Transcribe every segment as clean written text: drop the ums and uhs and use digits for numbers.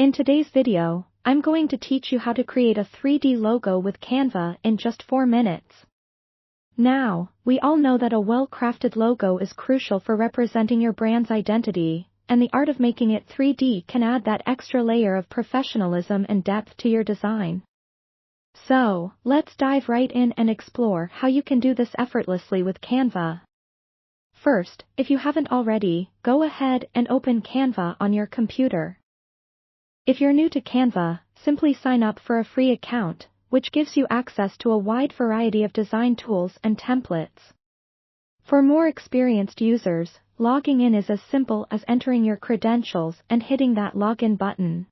In today's video, I'm going to teach you how to create a 3D logo with Canva in just 4 minutes. Now, we all know that a well-crafted logo is crucial for representing your brand's identity, and the art of making it 3D can add that extra layer of professionalism and depth to your design. So, let's dive right in and explore how you can do this effortlessly with Canva. First, if you haven't already, go ahead and open Canva on your computer. If you're new to Canva, simply sign up for a free account, which gives you access to a wide variety of design tools and templates. For more experienced users, logging in is as simple as entering your credentials and hitting that login button.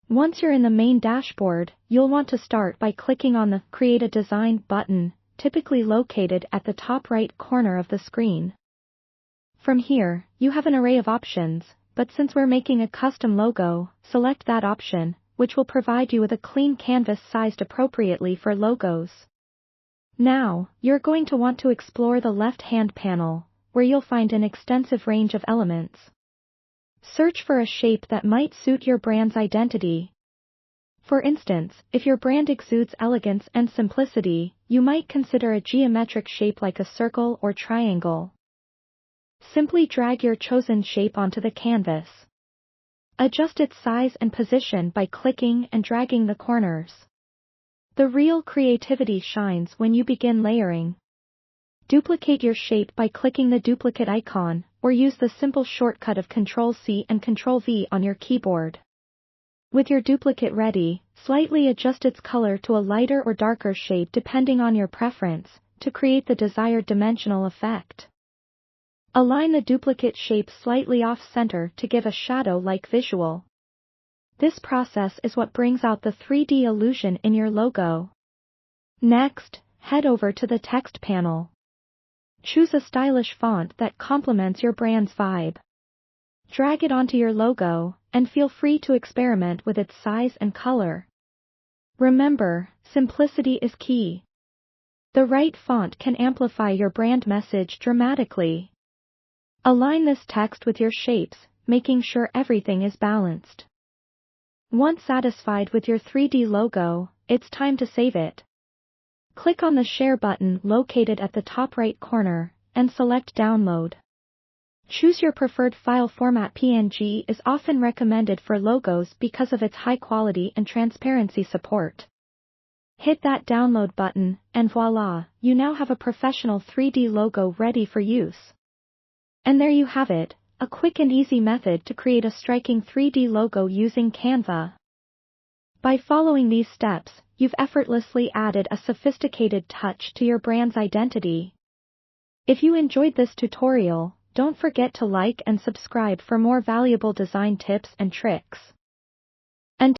Once you're in the main dashboard, you'll want to start by clicking on the Create a Design button, typically located at the top right corner of the screen. From here, you have an array of options, but since we're making a custom logo, select that option, which will provide you with a clean canvas sized appropriately for logos. Now, you're going to want to explore the left-hand panel, where you'll find an extensive range of elements. Search for a shape that might suit your brand's identity. For instance, if your brand exudes elegance and simplicity, you might consider a geometric shape like a circle or triangle. Simply drag your chosen shape onto the canvas. Adjust its size and position by clicking and dragging the corners. The real creativity shines when you begin layering. Duplicate your shape by clicking the duplicate icon, or use the simple shortcut of Ctrl+C and Ctrl+V on your keyboard. With your duplicate ready, slightly adjust its color to a lighter or darker shade depending on your preference, to create the desired dimensional effect. Align the duplicate shape slightly off-center to give a shadow-like visual. This process is what brings out the 3D illusion in your logo. Next, head over to the text panel. Choose a stylish font that complements your brand's vibe. Drag it onto your logo, and feel free to experiment with its size and color. Remember, simplicity is key. The right font can amplify your brand message dramatically. Align this text with your shapes, making sure everything is balanced. Once satisfied with your 3D logo, it's time to save it. Click on the Share button located at the top right corner, and select Download. Choose your preferred file format. PNG is often recommended for logos because of its high quality and transparency support. Hit that Download button, and voila, you now have a professional 3D logo ready for use. And there you have it, a quick and easy method to create a striking 3D logo using Canva. By following these steps, you've effortlessly added a sophisticated touch to your brand's identity. If you enjoyed this tutorial, don't forget to like and subscribe for more valuable design tips and tricks.